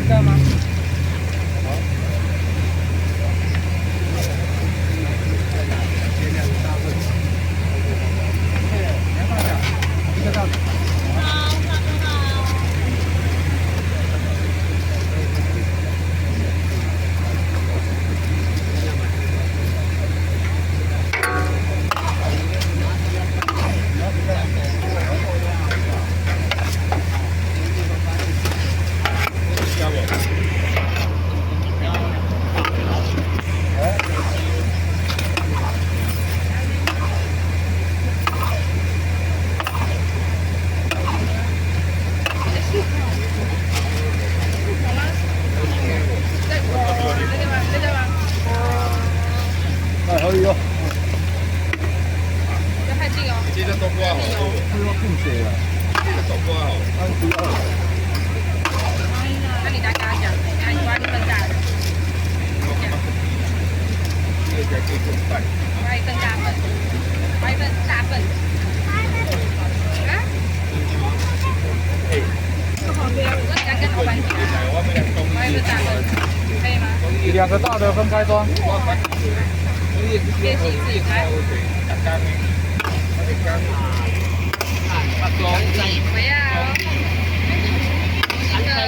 个吗？哎，好哟，不要太近哦。记得多挂好，这个并且啊，记得多挂好。那你再跟他讲，我要一份大的，这个可以滚蛋。我要一份大份，我要一份大份。啊？不好吃，我说你要跟老板讲，我要一份大份，可以吗？两个大的分开装。练习自己来。不要。大份的。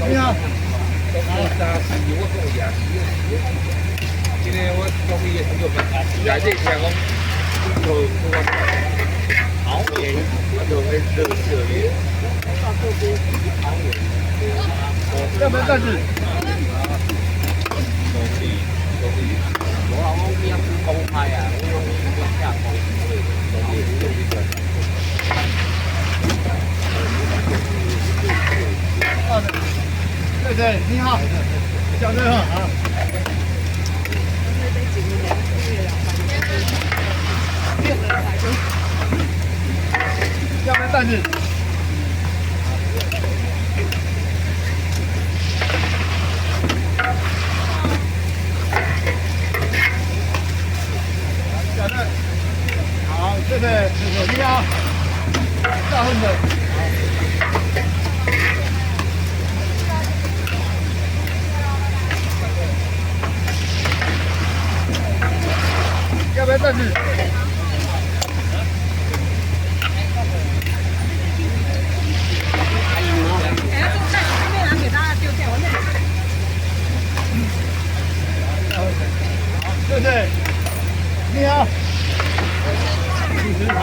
你好。今天我中医很久没来这听讲，就好远，我就会热热的。要不然但是。我老公边公开啊，我用下公，对对，你好，小队好啊。要不然但是。小队，好，谢谢，你好，大份的。要不然但是。谢谢，你好，主持人好。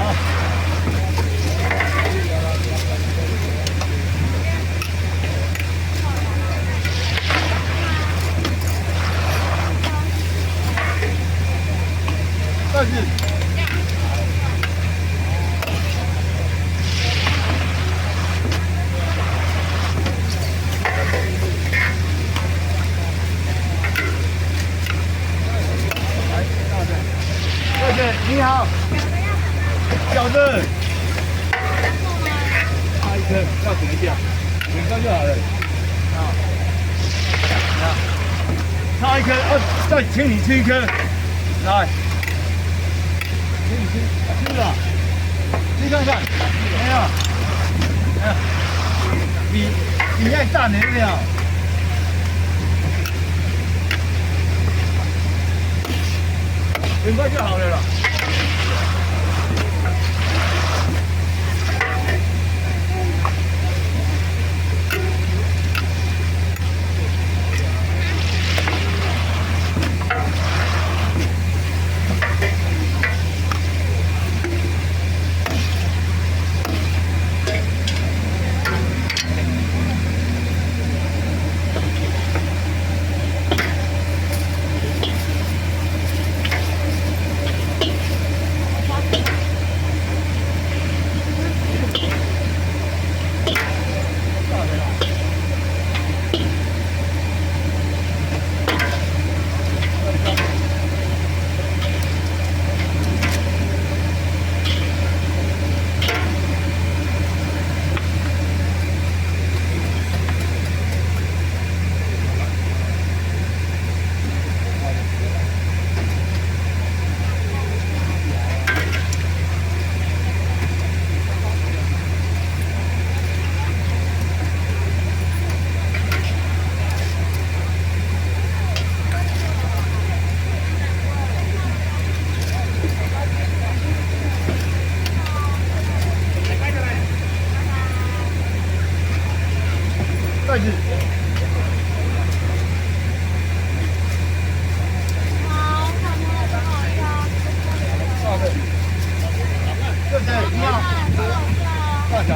但是。谢谢，你好，饺子，差一颗，要等一下，两颗就好了。差一颗，再请你吃一颗，来，请你吃了，吃看看，没有，比爱大点没有？很快就好了啦。袋子。好，这是你要大小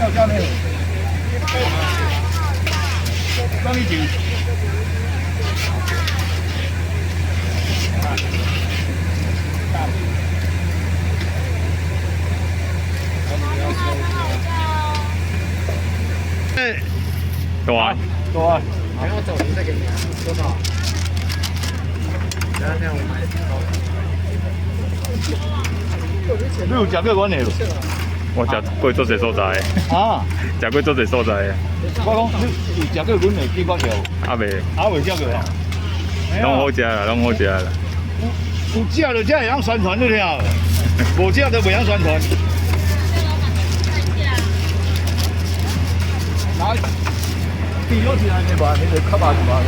要加没有？装一斤。多啊，多啊！还要走，再给你多少？等下这样我买。你有食过阮的？我食过做侪所在的，啊，食过做侪所在的，我讲你有食过阮的几块条？啊未，未食过啊？拢好食啦，拢好食啦。有食就才会晓宣传你听，无食就袂晓宣传。来，第二天安尼吧，你就较慢嘛，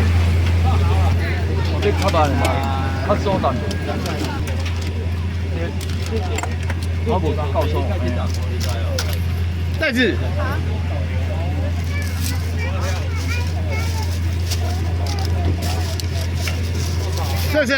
你较慢嘛，较疏淡。我无敢告诉。袋子，